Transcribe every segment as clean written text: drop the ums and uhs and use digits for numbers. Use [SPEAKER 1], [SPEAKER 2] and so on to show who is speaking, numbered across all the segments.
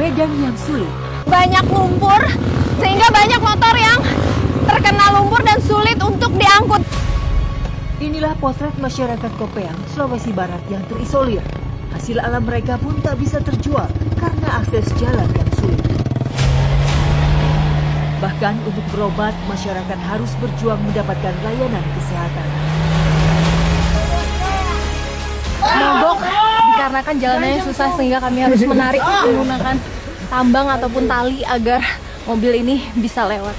[SPEAKER 1] medan yang sulit.
[SPEAKER 2] Banyak lumpur, sehingga banyak motor yang terkena lumpur dan sulit untuk diangkut.
[SPEAKER 1] Inilah potret masyarakat Kopeang, Sulawesi Barat yang terisolir. Hasil alam mereka pun tak bisa terjual karena akses jalan yang sulit. Bahkan untuk berobat, masyarakat harus berjuang mendapatkan layanan kesehatan.
[SPEAKER 2] Mogok dikarenakan jalannya susah sehingga kami harus menarik menggunakan tambang ataupun tali agar mobil ini bisa lewat.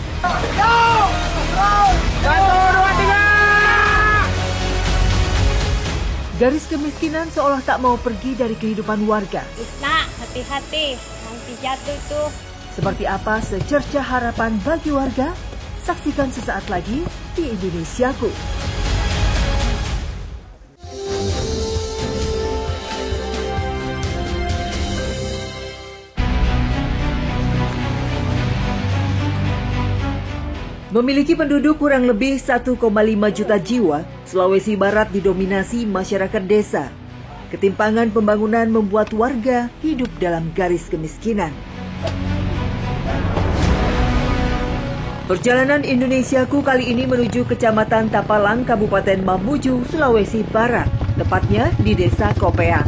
[SPEAKER 1] Garis kemiskinan seolah tak mau pergi dari kehidupan warga.
[SPEAKER 3] Nak, hati-hati, nanti jatuh tuh.
[SPEAKER 1] Seperti apa secerca harapan bagi warga? Saksikan sesaat lagi di Indonesiaku. Memiliki penduduk kurang lebih 1,5 juta jiwa, Sulawesi Barat didominasi masyarakat desa. Ketimpangan pembangunan membuat warga hidup dalam garis kemiskinan. Perjalanan Indonesiaku kali ini menuju Kecamatan Tapalang, Kabupaten Mamuju, Sulawesi Barat, tepatnya di Desa Kopeang.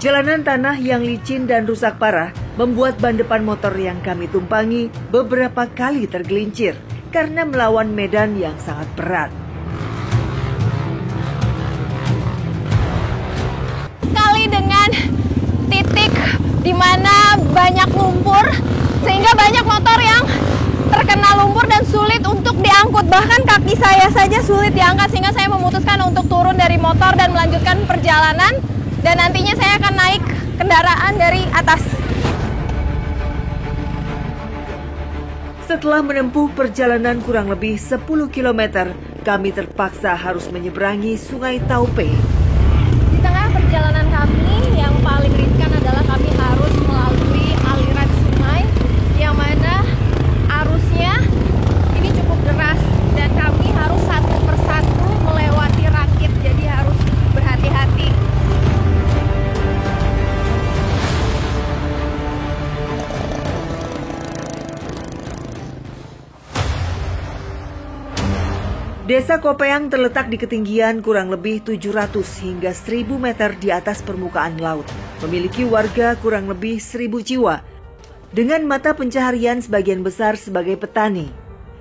[SPEAKER 1] Jalanan tanah yang licin dan rusak parah membuat ban depan motor yang kami tumpangi beberapa kali tergelincir karena melawan medan yang sangat berat.
[SPEAKER 2] Sekali dengan titik di mana banyak lumpur, sehingga banyak motor yang terkena lumpur dan sulit untuk diangkut. Bahkan kaki saya saja sulit diangkat, sehingga saya memutuskan untuk turun dari motor dan melanjutkan perjalanan. Dan nantinya saya akan naik kendaraan dari atas.
[SPEAKER 1] Setelah menempuh perjalanan kurang lebih 10 km, kami terpaksa harus menyeberangi Sungai Taupe.
[SPEAKER 2] Di tengah perjalanan kami, yang paling riskan adalah kami harus melalui aliran sungai yang mana arusnya ini cukup deras dan kami harus satu persatu melewati rakit, jadi harus berhati-hati.
[SPEAKER 1] Desa Kopeang terletak di ketinggian kurang lebih 700 hingga 1000 meter di atas permukaan laut. Memiliki warga kurang lebih 1000 jiwa. Dengan mata pencaharian sebagian besar sebagai petani.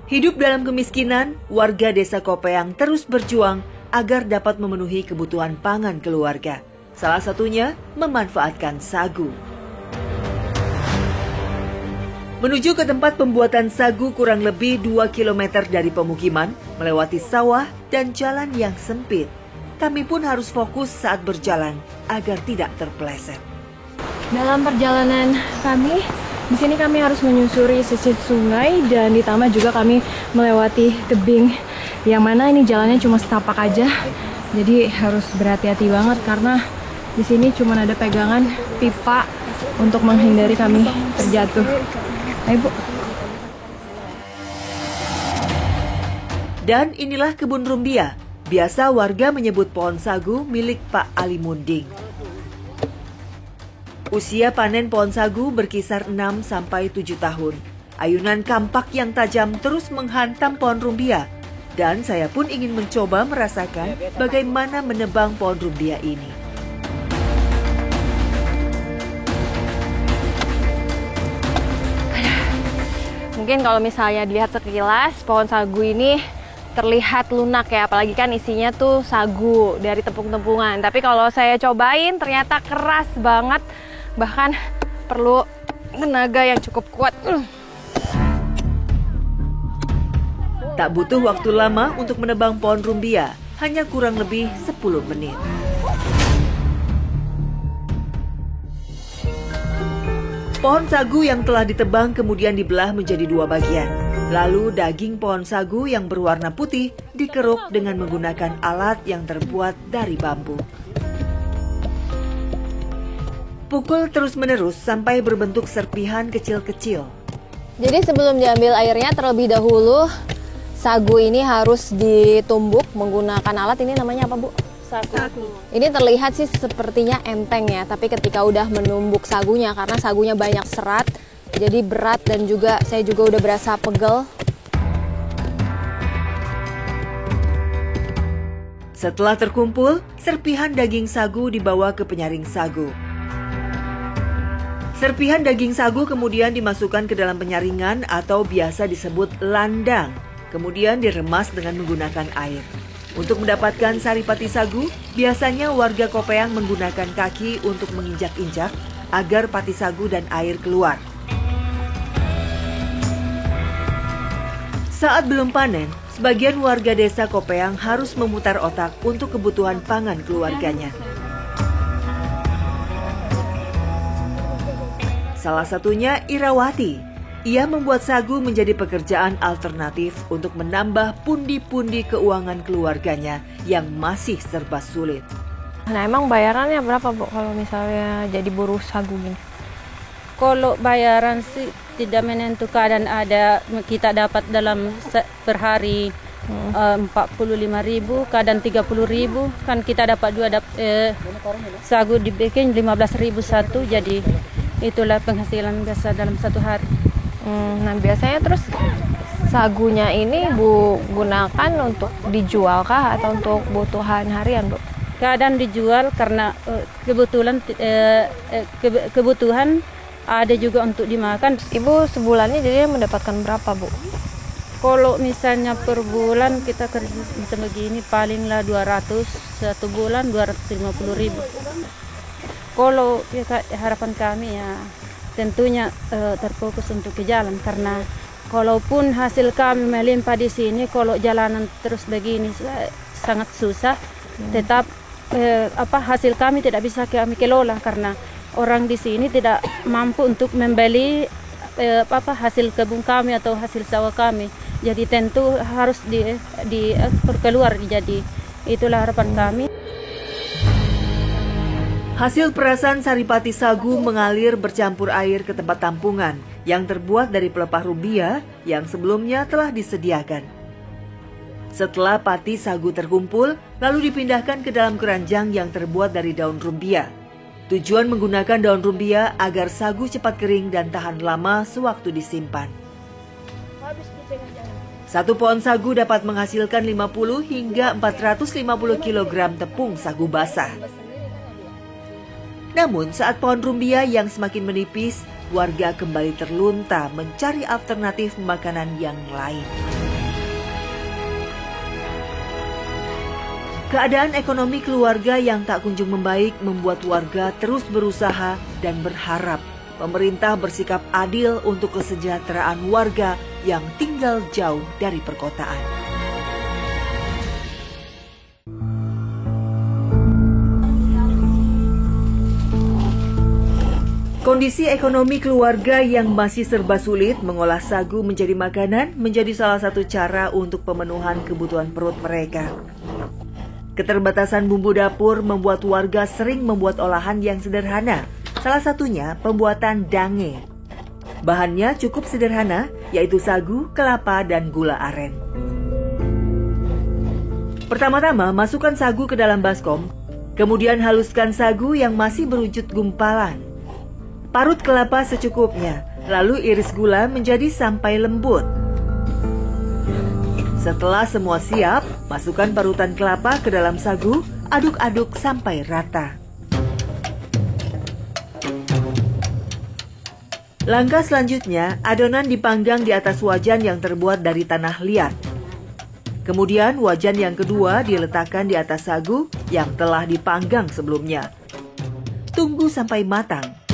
[SPEAKER 1] Hidup dalam kemiskinan, warga Desa Kopeang terus berjuang agar dapat memenuhi kebutuhan pangan keluarga. Salah satunya memanfaatkan sagu. Menuju ke tempat pembuatan sagu kurang lebih 2 km dari pemukiman, melewati sawah dan jalan yang sempit. Kami pun harus fokus saat berjalan agar tidak terpeleset.
[SPEAKER 2] Dalam perjalanan kami, di sini kami harus menyusuri sisi sungai dan ditambah juga kami melewati tebing yang mana ini jalannya cuma setapak aja. Jadi harus berhati-hati banget karena di sini cuma ada pegangan pipa untuk menghindari kami terjatuh. Ayo, Bu.
[SPEAKER 1] Dan inilah kebun rumbia. Biasa warga menyebut pohon sagu milik Pak Ali Munding. Usia panen pohon sagu berkisar 6-7 tahun. Ayunan kampak yang tajam terus menghantam pohon rumbia. Dan saya pun ingin mencoba merasakan bagaimana menebang pohon rumbia ini.
[SPEAKER 2] Mungkin kalau misalnya dilihat sekilas, pohon sagu ini terlihat lunak ya, apalagi kan isinya tuh sagu dari tepung-tepungan. Tapi kalau saya cobain ternyata keras banget, bahkan perlu tenaga yang cukup kuat.
[SPEAKER 1] Tak butuh waktu lama untuk menebang pohon rumbia, hanya kurang lebih 10 menit. Pohon sagu yang telah ditebang kemudian dibelah menjadi 2 bagian. Lalu daging pohon sagu yang berwarna putih dikeruk dengan menggunakan alat yang terbuat dari bambu. Pukul terus-menerus sampai berbentuk serpihan kecil-kecil.
[SPEAKER 2] Jadi sebelum diambil airnya terlebih dahulu, sagu ini harus ditumbuk menggunakan alat, ini namanya apa, Bu?
[SPEAKER 3] Sagu.
[SPEAKER 2] Ini terlihat sih sepertinya enteng ya, tapi ketika udah menumbuk sagunya, karena sagunya banyak serat, jadi berat dan juga saya juga udah berasa pegel.
[SPEAKER 1] Setelah terkumpul, serpihan daging sagu dibawa ke penyaring sagu. Serpihan daging sagu kemudian dimasukkan ke dalam penyaringan atau biasa disebut landang, kemudian diremas dengan menggunakan air. Untuk mendapatkan saripati sagu, biasanya warga Kopeang menggunakan kaki untuk menginjak-injak agar pati sagu dan air keluar. Saat belum panen, sebagian warga desa Kopeang harus memutar otak untuk kebutuhan pangan keluarganya. Salah satunya Irawati. Ia membuat sagu menjadi pekerjaan alternatif untuk menambah pundi-pundi keuangan keluarganya yang masih serba sulit.
[SPEAKER 2] Nah, emang bayarannya berapa, Bu, kalau misalnya jadi buruh sagu gini?
[SPEAKER 4] Kalau bayaran sih tidak menentukan, dan ada kita dapat dalam per hari 45.000, kadang 30.000, kan kita dapat sagu dibikin 15.000 satu, jadi itulah penghasilan biasa dalam satu hari.
[SPEAKER 2] Nah, biasanya terus sagunya ini Bu gunakan untuk dijual kah atau untuk kebutuhan harian, Bu?
[SPEAKER 4] Kadang dijual karena kebutuhan, ada juga untuk dimakan.
[SPEAKER 2] Ibu sebulannya jadi mendapatkan berapa, Bu?
[SPEAKER 4] Kalau misalnya per bulan kita kerja macam begini palinglah 200, satu bulan 250.000. Kalau harapan kami ya tentunya terfokus untuk ke jalan, karena kalaupun hasil kami melimpah di sini, kalau jalanan terus begini sangat susah. Tetap hasil kami tidak bisa kami kelola karena orang di sini tidak mampu untuk membeli hasil kebun kami atau hasil sawah kami. Jadi tentu harus keluar. Jadi itulah harapan kami.
[SPEAKER 1] Hasil perasan saripati sagu mengalir bercampur air ke tempat tampungan yang terbuat dari pelepah rumbia yang sebelumnya telah disediakan. Setelah pati sagu terkumpul, lalu dipindahkan ke dalam keranjang yang terbuat dari daun rumbia. Tujuan menggunakan daun rumbia agar sagu cepat kering dan tahan lama sewaktu disimpan. Satu pohon sagu dapat menghasilkan 50 hingga 450 kg tepung sagu basah. Namun saat pohon rumbia yang semakin menipis, warga kembali terlunta mencari alternatif makanan yang lain. Keadaan ekonomi keluarga yang tak kunjung membaik membuat warga terus berusaha dan berharap pemerintah bersikap adil untuk kesejahteraan warga yang tinggal jauh dari perkotaan. Kondisi ekonomi keluarga yang masih serba sulit mengolah sagu menjadi makanan menjadi salah satu cara untuk pemenuhan kebutuhan perut mereka. Keterbatasan bumbu dapur membuat warga sering membuat olahan yang sederhana, salah satunya pembuatan dange. Bahannya cukup sederhana, yaitu sagu, kelapa, dan gula aren. Pertama-tama masukkan sagu ke dalam baskom, kemudian haluskan sagu yang masih berwujud gumpalan. Parut kelapa secukupnya, lalu iris gula menjadi sampai lembut. Setelah semua siap, masukkan parutan kelapa ke dalam sagu, aduk-aduk sampai rata. Langkah selanjutnya, adonan dipanggang di atas wajan yang terbuat dari tanah liat. Kemudian wajan yang kedua diletakkan di atas sagu yang telah dipanggang sebelumnya. Tunggu sampai matang.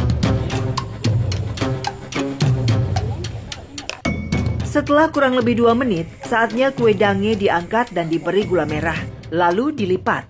[SPEAKER 1] Setelah kurang lebih 2 menit, saatnya kue dange diangkat dan diberi gula merah, lalu dilipat.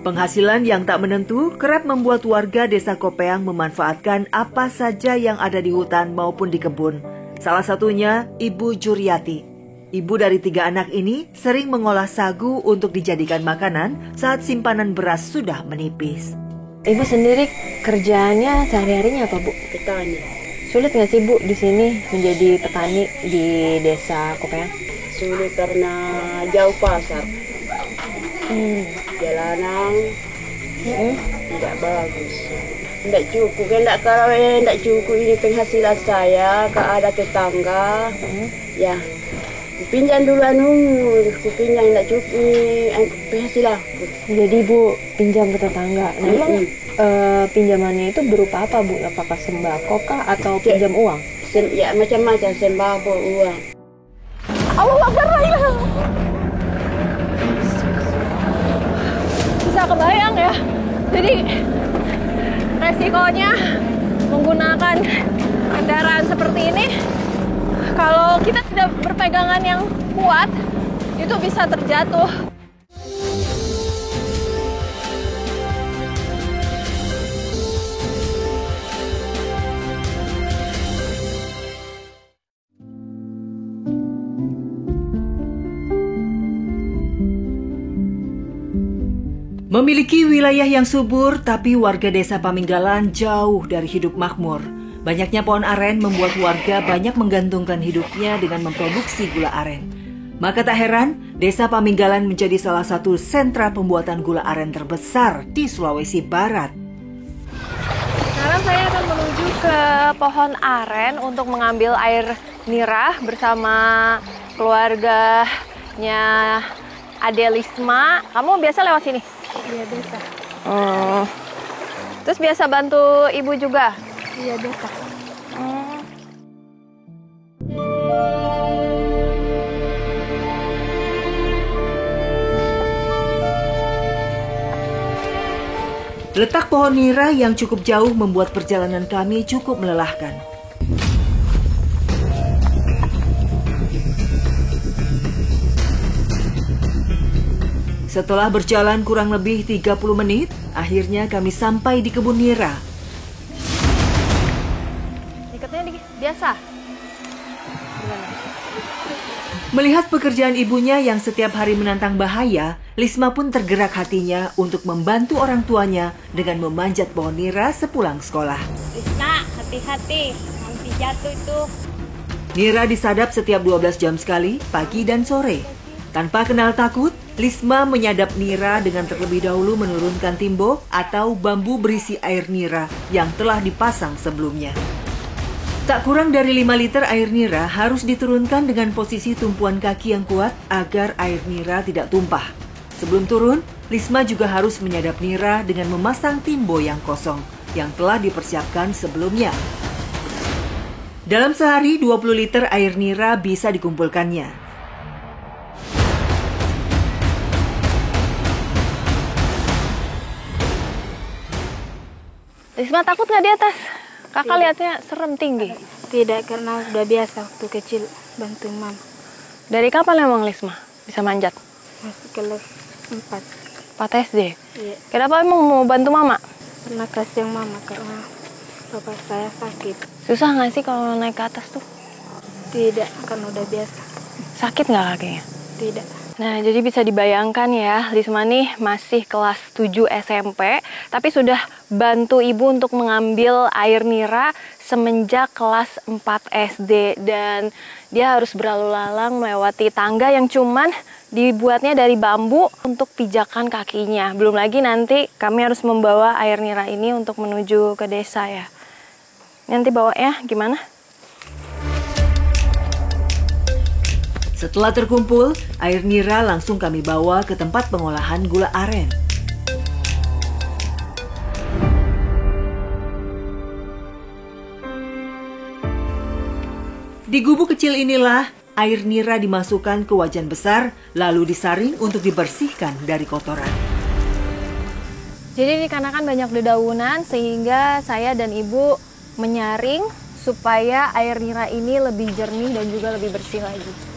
[SPEAKER 1] Penghasilan yang tak menentu kerap membuat warga desa Kopeang memanfaatkan apa saja yang ada di hutan maupun di kebun. Salah satunya Ibu Juryati. Ibu dari 3 anak ini sering mengolah sagu untuk dijadikan makanan saat simpanan beras sudah menipis.
[SPEAKER 2] Ibu sendiri kerjaannya sehari-harinya apa, Bu?
[SPEAKER 3] Petani.
[SPEAKER 2] Sulit nggak sih Bu di sini menjadi petani di desa Kopeyang?
[SPEAKER 5] Sulit karena jauh pasar. Jalanan tidak bagus. Tidak cukup, tidak cukup ini penghasilan saya. Kalau ada tetangga, ya pinjam dulu kupinjam tidak cukup penghasilan.
[SPEAKER 2] Jadi Bu pinjam ke tetangga. Nah, emang pinjamannya itu berupa apa Bu? Apakah sembako kah atau pinjam uang?
[SPEAKER 5] Ya macam-macam, sembako, uang.
[SPEAKER 2] Allah Akbar. Bisa kebayang ya. Jadi resikonya menggunakan kendaraan seperti ini, kalau kita tidak berpegangan yang kuat, itu bisa terjatuh.
[SPEAKER 1] Memiliki wilayah yang subur, tapi warga desa Paminggalan jauh dari hidup makmur. Banyaknya pohon aren membuat warga banyak menggantungkan hidupnya dengan memproduksi gula aren. Maka tak heran, desa Paminggalan menjadi salah satu sentra pembuatan gula aren terbesar di Sulawesi Barat.
[SPEAKER 2] Sekarang saya akan menuju ke pohon aren untuk mengambil air nira bersama keluarganya Adelisma. Kamu biasa lewat sini?
[SPEAKER 3] Iya biasa.
[SPEAKER 2] Terus biasa bantu ibu juga?
[SPEAKER 3] Iya biasa.
[SPEAKER 1] Letak pohon nira yang cukup jauh membuat perjalanan kami cukup melelahkan. Setelah berjalan kurang lebih 30 menit, akhirnya kami sampai di kebun nira.
[SPEAKER 2] Ikatnya biasa?
[SPEAKER 1] Melihat pekerjaan ibunya yang setiap hari menantang bahaya, Lisma pun tergerak hatinya untuk membantu orang tuanya dengan memanjat pohon nira sepulang sekolah.
[SPEAKER 3] Lisna, hati-hati, nanti jatuh itu.
[SPEAKER 1] Nira disadap setiap 12 jam sekali, pagi dan sore. Tanpa kenal takut, Lisma menyadap nira dengan terlebih dahulu menurunkan timbo atau bambu berisi air nira yang telah dipasang sebelumnya. Tak kurang dari 5 liter air nira harus diturunkan dengan posisi tumpuan kaki yang kuat agar air nira tidak tumpah. Sebelum turun, Lisma juga harus menyadap nira dengan memasang timbo yang kosong yang telah dipersiapkan sebelumnya. Dalam sehari, 20 liter air nira bisa dikumpulkannya.
[SPEAKER 2] Lisma takut nggak di atas? Kakak lihatnya serem tinggi.
[SPEAKER 3] Tidak, karena udah biasa waktu kecil bantu mama.
[SPEAKER 2] Dari kapan emang Lisma bisa manjat?
[SPEAKER 3] Masih kelas 4.
[SPEAKER 2] 4 SD?
[SPEAKER 3] Iya.
[SPEAKER 2] Kenapa emang mau bantu mama?
[SPEAKER 3] Karena kasihan mama, karena bapak saya sakit.
[SPEAKER 2] Susah nggak sih kalau naik ke atas tuh?
[SPEAKER 3] Tidak, karena udah biasa.
[SPEAKER 2] Sakit nggak kakinya?
[SPEAKER 3] Tidak.
[SPEAKER 2] Nah, jadi bisa dibayangkan ya, Lisma nih masih kelas 7 SMP, tapi sudah bantu ibu untuk mengambil air nira semenjak kelas 4 SD. Dan dia harus berlalu lalang melewati tangga yang cuman dibuatnya dari bambu untuk pijakan kakinya. Belum lagi nanti kami harus membawa air nira ini untuk menuju ke desa ya. Nanti bawa ya, gimana?
[SPEAKER 1] Setelah terkumpul, air nira langsung kami bawa ke tempat pengolahan gula aren. Di gubuk kecil inilah, air nira dimasukkan ke wajan besar, lalu disaring untuk dibersihkan dari kotoran.
[SPEAKER 2] Jadi dikarenakan banyak dedaunan, sehingga saya dan ibu menyaring supaya air nira ini lebih jernih dan juga lebih bersih lagi.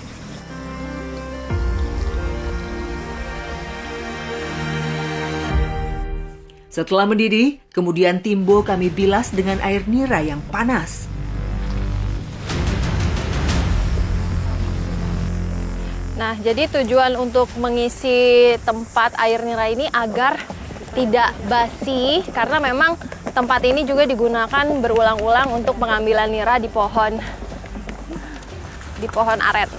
[SPEAKER 1] Setelah mendidih, kemudian timbo kami bilas dengan air nira yang panas.
[SPEAKER 2] Nah, jadi tujuan untuk mengisi tempat air nira ini agar tidak basi, karena memang tempat ini juga digunakan berulang-ulang untuk pengambilan nira di pohon aren.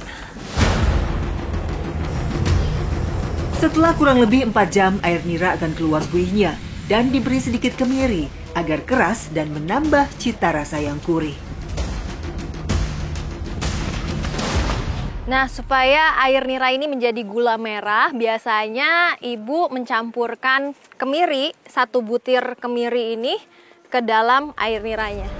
[SPEAKER 1] Setelah kurang lebih 4 jam, air nira akan keluar buihnya dan diberi sedikit kemiri agar keras dan menambah cita rasa yang gurih.
[SPEAKER 2] Nah, supaya air nira ini menjadi gula merah, biasanya ibu mencampurkan kemiri, 1 butir kemiri ini ke dalam air niranya.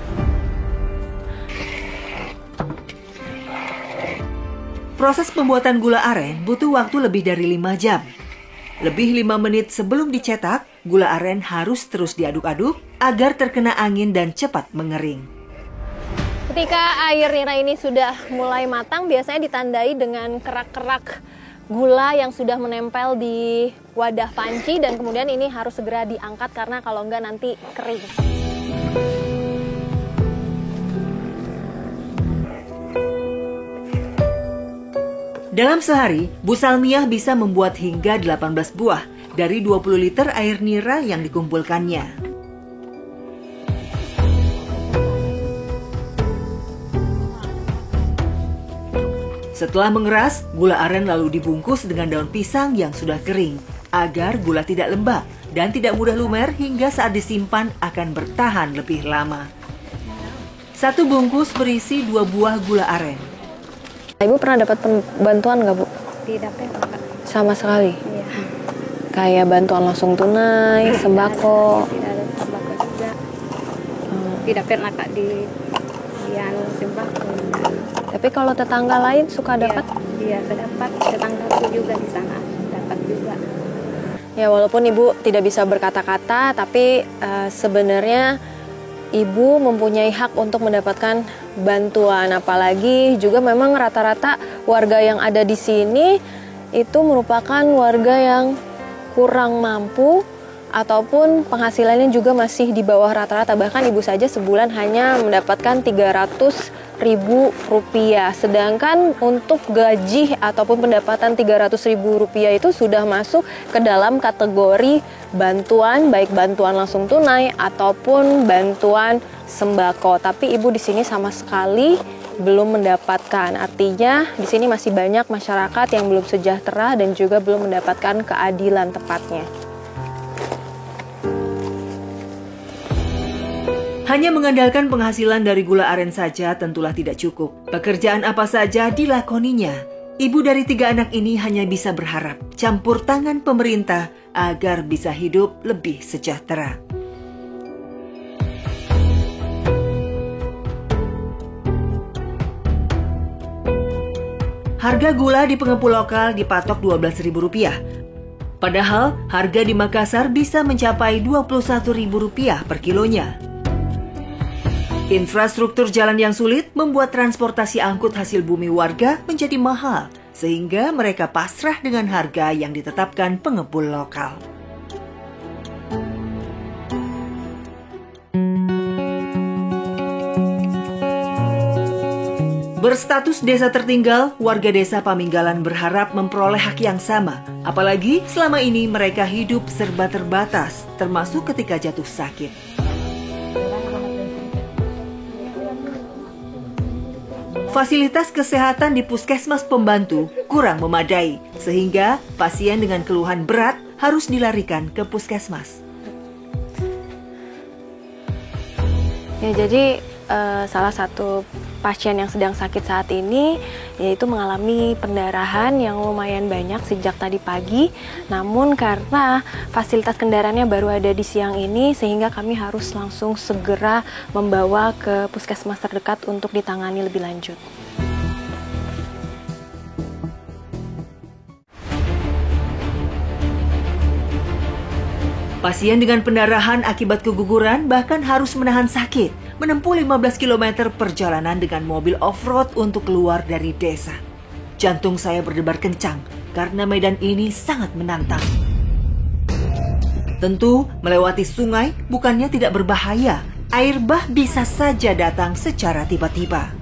[SPEAKER 1] Proses pembuatan gula aren butuh waktu lebih dari 5 jam. Lebih 5 menit sebelum dicetak, gula aren harus terus diaduk-aduk agar terkena angin dan cepat mengering.
[SPEAKER 2] Ketika air nira ini sudah mulai matang, biasanya ditandai dengan kerak-kerak gula yang sudah menempel di wadah panci, dan kemudian ini harus segera diangkat karena kalau enggak nanti kering.
[SPEAKER 1] Dalam sehari, Bu Salmiah bisa membuat hingga 18 buah dari 20 liter air nira yang dikumpulkannya. Setelah mengeras, gula aren lalu dibungkus dengan daun pisang yang sudah kering, agar gula tidak lembab dan tidak mudah lumer hingga saat disimpan akan bertahan lebih lama. 1 bungkus berisi 2 buah gula aren.
[SPEAKER 2] Ibu pernah dapat bantuan nggak, Bu?
[SPEAKER 3] Tidak pernah, Kak.
[SPEAKER 2] Sama sekali?
[SPEAKER 3] Iya.
[SPEAKER 2] Kayak bantuan langsung tunai, sembako?
[SPEAKER 3] Tidak ada sembako juga. Tidak pernah, Kak, di sembako.
[SPEAKER 2] Tapi kalau tetangga lain suka dapat?
[SPEAKER 3] Iya, dapat. Tetanggaku juga di sana dapat juga.
[SPEAKER 2] Ya, walaupun Ibu tidak bisa berkata-kata, tapi sebenarnya Ibu mempunyai hak untuk mendapatkan bantuan. Apalagi juga memang rata-rata warga yang ada di sini itu merupakan warga yang kurang mampu ataupun penghasilannya juga masih di bawah rata-rata. Bahkan Ibu saja sebulan hanya mendapatkan Rp300.000. Sedangkan untuk gaji ataupun pendapatan Rp300.000 itu sudah masuk ke dalam kategori bantuan, baik bantuan langsung tunai ataupun bantuan sembako. Tapi Ibu di sini sama sekali belum mendapatkan. Artinya di sini masih banyak masyarakat yang belum sejahtera dan juga belum mendapatkan keadilan tepatnya.
[SPEAKER 1] Hanya mengandalkan penghasilan dari gula aren saja tentulah tidak cukup. Pekerjaan apa saja dilakoninya. Ibu dari 3 anak ini hanya bisa berharap campur tangan pemerintah agar bisa hidup lebih sejahtera. Harga gula di pengepul lokal dipatok Rp12.000. Padahal harga di Makassar bisa mencapai Rp21.000 per kilonya. Infrastruktur jalan yang sulit membuat transportasi angkut hasil bumi warga menjadi mahal, sehingga mereka pasrah dengan harga yang ditetapkan pengepul lokal. Berstatus desa tertinggal, warga desa Paminggalan berharap memperoleh hak yang sama. Apalagi selama ini mereka hidup serba terbatas, termasuk ketika jatuh sakit. Fasilitas kesehatan di puskesmas pembantu kurang memadai, sehingga pasien dengan keluhan berat harus dilarikan ke puskesmas.
[SPEAKER 2] Ya, jadi salah satu pasien yang sedang sakit saat ini yaitu mengalami pendarahan yang lumayan banyak sejak tadi pagi. Namun karena fasilitas kendaraannya baru ada di siang ini, sehingga kami harus langsung segera membawa ke puskesmas terdekat untuk ditangani lebih lanjut.
[SPEAKER 1] Pasien dengan pendarahan akibat keguguran bahkan harus menahan sakit, menempuh 15 km perjalanan dengan mobil off-road untuk keluar dari desa. Jantung saya berdebar kencang karena medan ini sangat menantang. Tentu, melewati sungai bukannya tidak berbahaya. Air bah bisa saja datang secara tiba-tiba.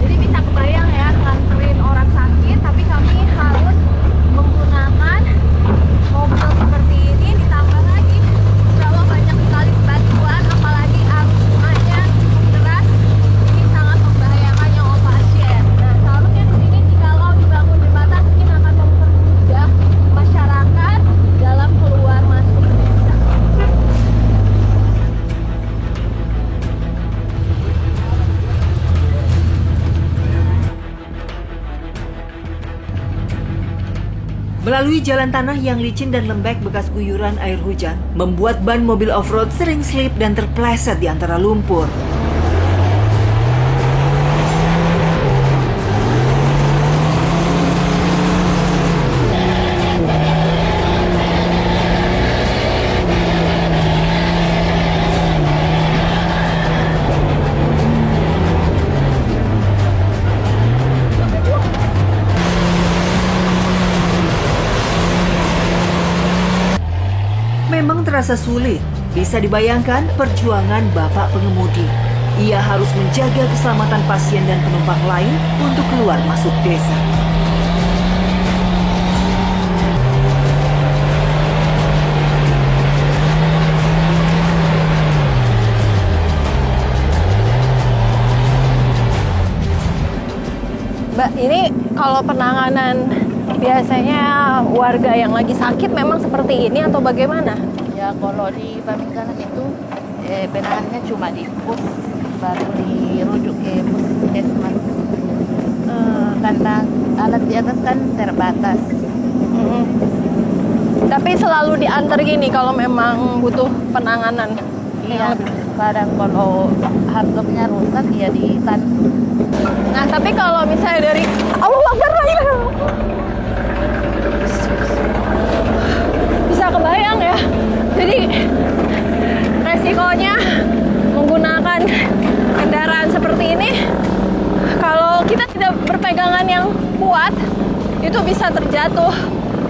[SPEAKER 2] Jadi bisa kebayang ya, nganterin orang sakit, tapi kami harus menggunakan mobil seperti ini, ditambah lagi
[SPEAKER 1] Melalui jalan tanah yang licin dan lembek bekas guyuran air hujan, membuat ban mobil off-road sering slip dan terpleset di antara lumpur. Memang terasa sulit, bisa dibayangkan perjuangan bapak pengemudi. Ia harus menjaga keselamatan pasien dan penumpang lain untuk keluar masuk desa.
[SPEAKER 2] Mbak, ini kalau penanganan biasanya warga yang lagi sakit memang seperti ini atau bagaimana?
[SPEAKER 6] Ya kalau di Pamengkalan itu penanganannya cuma di pus, baru dirujuk ke puskesmas. Karena alat di atas kan terbatas.
[SPEAKER 2] Tapi selalu diantar gini kalau memang butuh penanganan.
[SPEAKER 6] Iya, kadang kalau hardlocknya rusak ya ditandu.
[SPEAKER 2] Nah, tapi kalau misalnya dari Allah Akbar, bisa kebayang ya. Jadi resikonya menggunakan kendaraan seperti ini, kalau kita tidak berpegangan yang kuat, itu bisa terjatuh.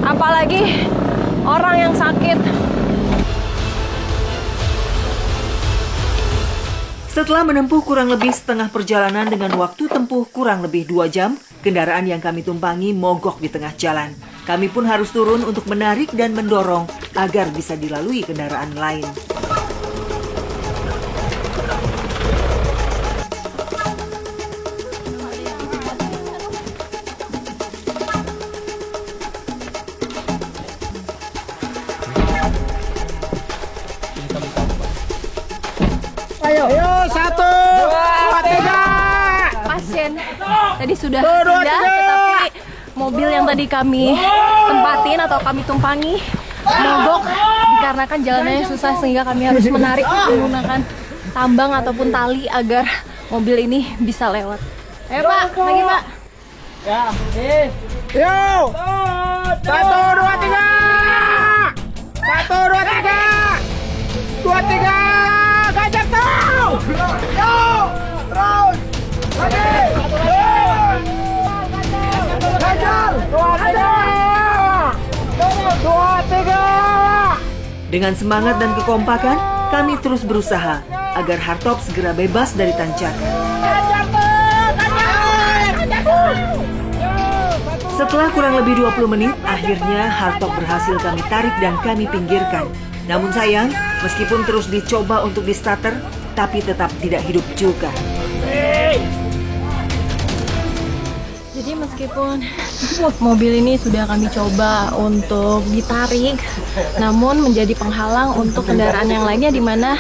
[SPEAKER 2] Apalagi orang yang sakit.
[SPEAKER 1] Setelah menempuh kurang lebih setengah perjalanan dengan waktu tempuh kurang lebih 2 jam, kendaraan yang kami tumpangi mogok di tengah jalan. Kami pun harus turun untuk menarik dan mendorong agar bisa dilalui kendaraan lain.
[SPEAKER 7] Ayo, 1, 2, 3.
[SPEAKER 2] Pasien tadi sudah pindah, tetapi mobil yang tadi kami tempatin atau kami tumpangi mogok dikarenakan jalanannya susah, sehingga kami harus menarik menggunakan tambang ataupun tali agar mobil ini bisa lewat. Ayo Pak, lagi Pak.
[SPEAKER 7] Ya, yuk. 1, 2, 3. 1, 2, 3. 2, 3. Gajah tuh. Yuk. Terus. Lagi. Gajar. 2, 3.
[SPEAKER 1] Dengan semangat dan kekompakan, kami terus berusaha agar hardtop segera bebas dari tanjakan. Setelah kurang lebih 20 menit, akhirnya hardtop berhasil kami tarik dan kami pinggirkan. Namun sayang, meskipun terus dicoba untuk di-starter, tapi tetap tidak hidup juga.
[SPEAKER 2] Jadi meskipun mobil ini sudah kami coba untuk ditarik, namun menjadi penghalang untuk kendaraan yang lainnya, di mana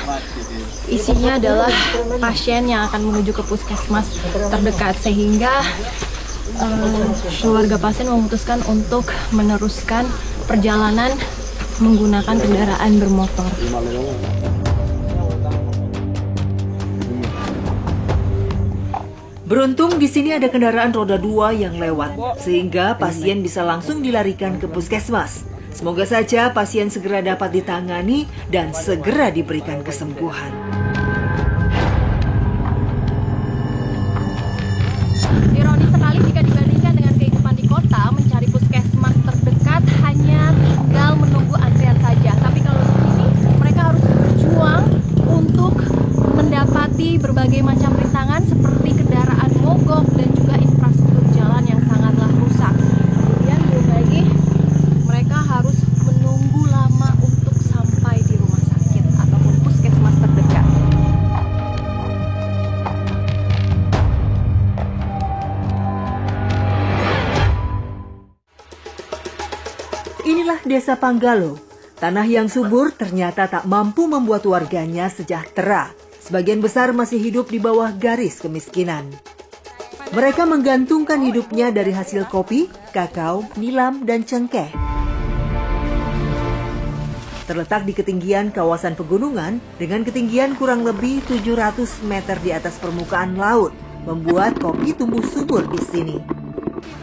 [SPEAKER 2] isinya adalah pasien yang akan menuju ke puskesmas terdekat, sehingga keluarga pasien memutuskan untuk meneruskan perjalanan menggunakan kendaraan bermotor.
[SPEAKER 1] Beruntung di sini ada kendaraan roda 2 yang lewat, sehingga pasien bisa langsung dilarikan ke puskesmas. Semoga saja pasien segera dapat ditangani dan segera diberikan kesembuhan.
[SPEAKER 2] Ironis sekali jika dibandingkan dengan kehidupan di kota, mencari puskesmas terdekat hanya tinggal menunggu antrian saja. Tapi kalau di sini mereka harus berjuang untuk mendapati berbagai macam rintangan seperti kendaraan mogok dan juga infrastruktur jalan yang sangatlah rusak. Kemudian belum lagi mereka harus menunggu lama untuk sampai di rumah sakit ataupun puskesmas terdekat.
[SPEAKER 1] Inilah Desa Panggalo. Tanah yang subur ternyata tak mampu membuat warganya sejahtera. Sebagian besar masih hidup di bawah garis kemiskinan. Mereka menggantungkan hidupnya dari hasil kopi, kakao, nilam, dan cengkeh. Terletak di ketinggian kawasan pegunungan dengan ketinggian kurang lebih 700 meter di atas permukaan laut, membuat kopi tumbuh subur di sini.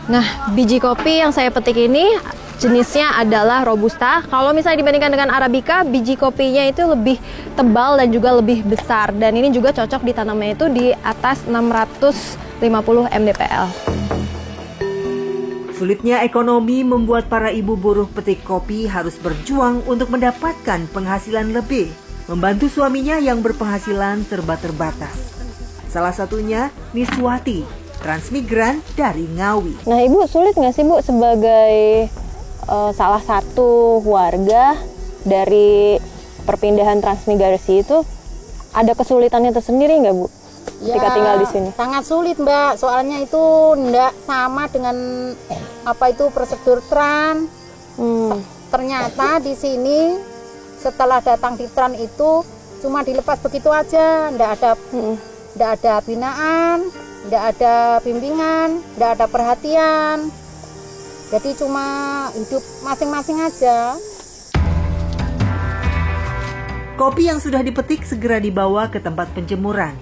[SPEAKER 2] Nah, biji kopi yang saya petik ini jenisnya adalah Robusta. Kalau misalnya dibandingkan dengan Arabica, biji kopinya itu lebih tebal dan juga lebih besar. Dan ini juga cocok ditanamnya itu di atas 650 mdpl.
[SPEAKER 1] Sulitnya ekonomi membuat para ibu buruh petik kopi harus berjuang untuk mendapatkan penghasilan lebih, membantu suaminya yang berpenghasilan serba terbatas. Salah satunya Niswati, transmigran dari Ngawi.
[SPEAKER 2] Nah, Ibu sulit nggak sih, Bu, sebagai salah satu warga dari perpindahan transmigrasi itu, ada kesulitannya tersendiri nggak, Bu, ketika tinggal di sini?
[SPEAKER 8] Sangat sulit, Mbak. Soalnya itu nggak sama dengan prosedur tran. Ternyata di sini setelah datang di tran itu cuma dilepas begitu aja, nggak ada binaan, nggak ada bimbingan, nggak ada perhatian. Jadi cuma hidup masing-masing aja.
[SPEAKER 1] Kopi yang sudah dipetik segera dibawa ke tempat penjemuran.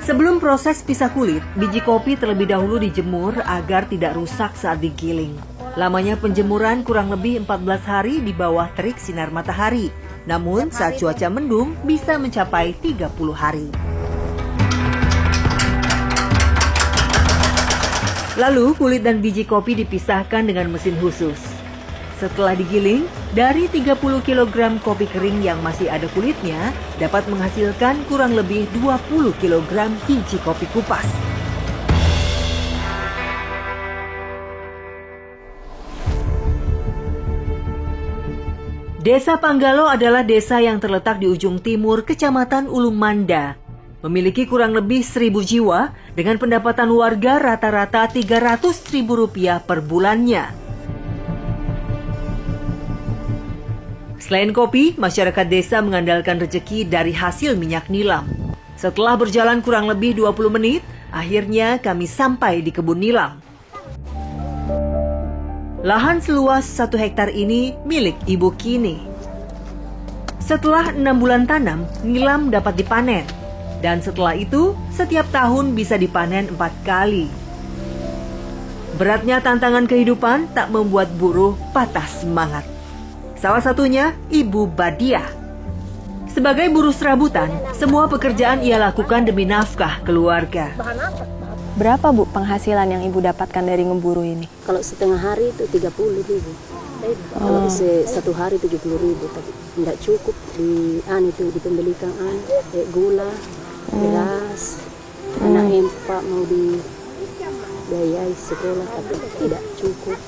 [SPEAKER 1] Sebelum proses pisah kulit, biji kopi terlebih dahulu dijemur agar tidak rusak saat digiling. Lamanya penjemuran kurang lebih 14 hari di bawah terik sinar matahari. Namun saat cuaca mendung bisa mencapai 30 hari. Lalu kulit dan biji kopi dipisahkan dengan mesin khusus. Setelah digiling, dari 30 kg kopi kering yang masih ada kulitnya dapat menghasilkan kurang lebih 20 kg biji kopi kupas. Desa Panggalo adalah desa yang terletak di ujung timur Kecamatan Ulung Manda. Memiliki kurang lebih 1.000 jiwa dengan pendapatan warga rata-rata Rp300.000 per bulannya. Selain kopi, masyarakat desa mengandalkan rezeki dari hasil minyak nilam. Setelah berjalan kurang lebih 20 menit, akhirnya kami sampai di kebun nilam. Lahan seluas 1 hektar ini milik Ibu Kini. Setelah 6 bulan tanam, nilam dapat dipanen. Dan setelah itu, setiap tahun bisa dipanen 4 kali. Beratnya tantangan kehidupan tak membuat buruh patah semangat. Salah satunya Ibu Badiah. Sebagai buruh serabutan, semua pekerjaan ia lakukan demi nafkah keluarga.
[SPEAKER 2] Berapa, Bu, penghasilan yang Ibu dapatkan dari ngeburu ini?
[SPEAKER 5] Kalau setengah hari itu 30.000. Kalau satu hari 70.000, tapi tidak cukup dipembelikan gula, beras, anak empat mau dibiayai sekolah, tapi tidak cukup.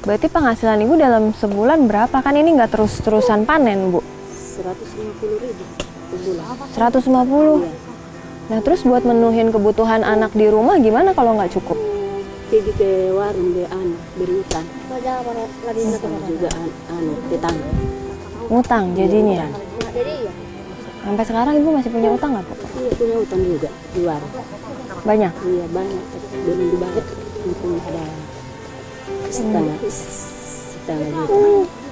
[SPEAKER 2] Berarti penghasilan Ibu dalam sebulan berapa? Kan ini nggak terus-terusan panen, Bu?
[SPEAKER 5] 150.000 sebulan.
[SPEAKER 2] 150? Iya. Nah, terus buat menuhin kebutuhan anak di rumah gimana kalau nggak cukup?
[SPEAKER 5] Pergi ke warung beri utang. Juga tetangga.
[SPEAKER 2] Ngutang jadinya? Sampai sekarang Ibu masih punya utang nggak, Bu?
[SPEAKER 5] Iya, punya utang juga di warung.
[SPEAKER 2] Banyak?
[SPEAKER 5] Iya, banyak. Belum dibayar. Mungkin ada setengah juta.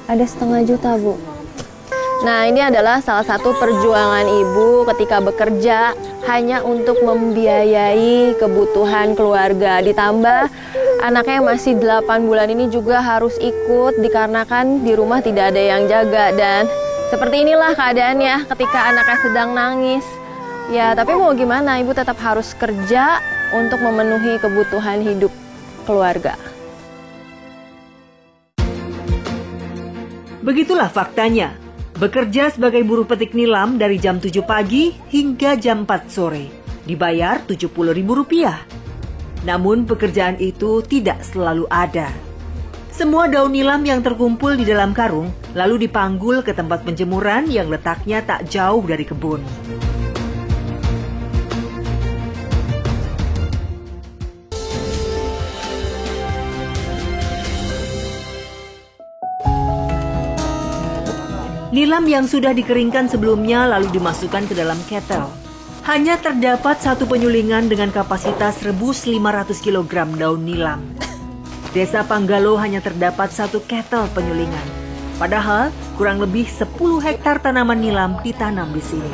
[SPEAKER 2] Ada setengah juta, Bu. Nah, ini adalah salah satu perjuangan Ibu ketika bekerja hanya untuk membiayai kebutuhan keluarga. Ditambah anaknya yang masih 8 bulan ini juga harus ikut dikarenakan di rumah tidak ada yang jaga. Dan seperti inilah keadaannya ketika anaknya sedang nangis. Ya, tapi mau gimana, Ibu tetap harus kerja untuk memenuhi kebutuhan hidup keluarga.
[SPEAKER 1] Begitulah faktanya. Bekerja sebagai buruh petik nilam dari jam 7 pagi hingga jam 4 sore. Dibayar Rp70.000. Namun pekerjaan itu tidak selalu ada. Semua daun nilam yang terkumpul di dalam karung lalu dipanggul ke tempat penjemuran yang letaknya tak jauh dari kebun. Nilam yang sudah dikeringkan sebelumnya lalu dimasukkan ke dalam kettle. Hanya terdapat satu penyulingan dengan kapasitas 1.500 kg daun nilam. Desa Panggalo hanya terdapat satu kettle penyulingan. Padahal kurang lebih 10 hektar tanaman nilam ditanam di sini.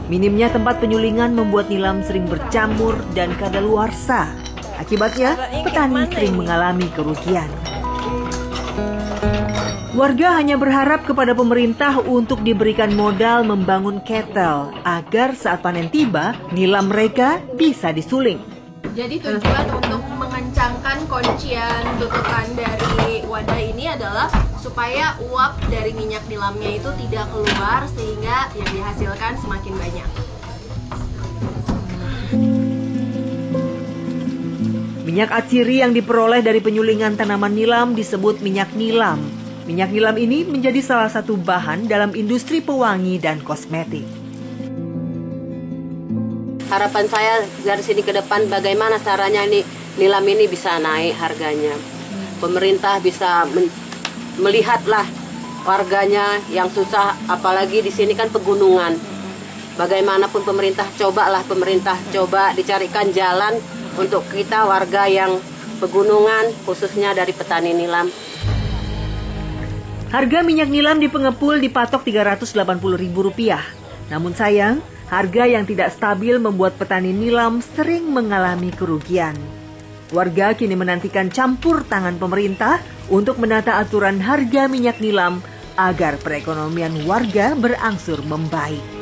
[SPEAKER 1] Minimnya tempat penyulingan membuat nilam sering berjamur dan kadaluarsa. Akibatnya, petani sering mengalami kerugian. Warga hanya berharap kepada pemerintah untuk diberikan modal membangun ketel agar saat panen tiba, nilam mereka bisa disuling.
[SPEAKER 9] Jadi tujuan untuk mengencangkan kuncian tutupan dari wadah ini adalah supaya uap dari minyak nilamnya itu tidak keluar sehingga yang dihasilkan semakin banyak.
[SPEAKER 1] Minyak atsiri yang diperoleh dari penyulingan tanaman nilam disebut minyak nilam. Minyak nilam ini menjadi salah satu bahan dalam industri pewangi dan kosmetik.
[SPEAKER 5] Harapan saya dari sini ke depan bagaimana caranya nilam ini bisa naik harganya. Pemerintah bisa melihatlah warganya yang susah, apalagi di sini kan pegunungan. Bagaimanapun pemerintah coba dicarikan jalan untuk kita warga yang pegunungan, khususnya dari petani nilam.
[SPEAKER 1] Harga minyak nilam di pengepul dipatok Rp380.000. Namun sayang, harga yang tidak stabil membuat petani nilam sering mengalami kerugian. Warga kini menantikan campur tangan pemerintah untuk menata aturan harga minyak nilam agar perekonomian warga berangsur membaik.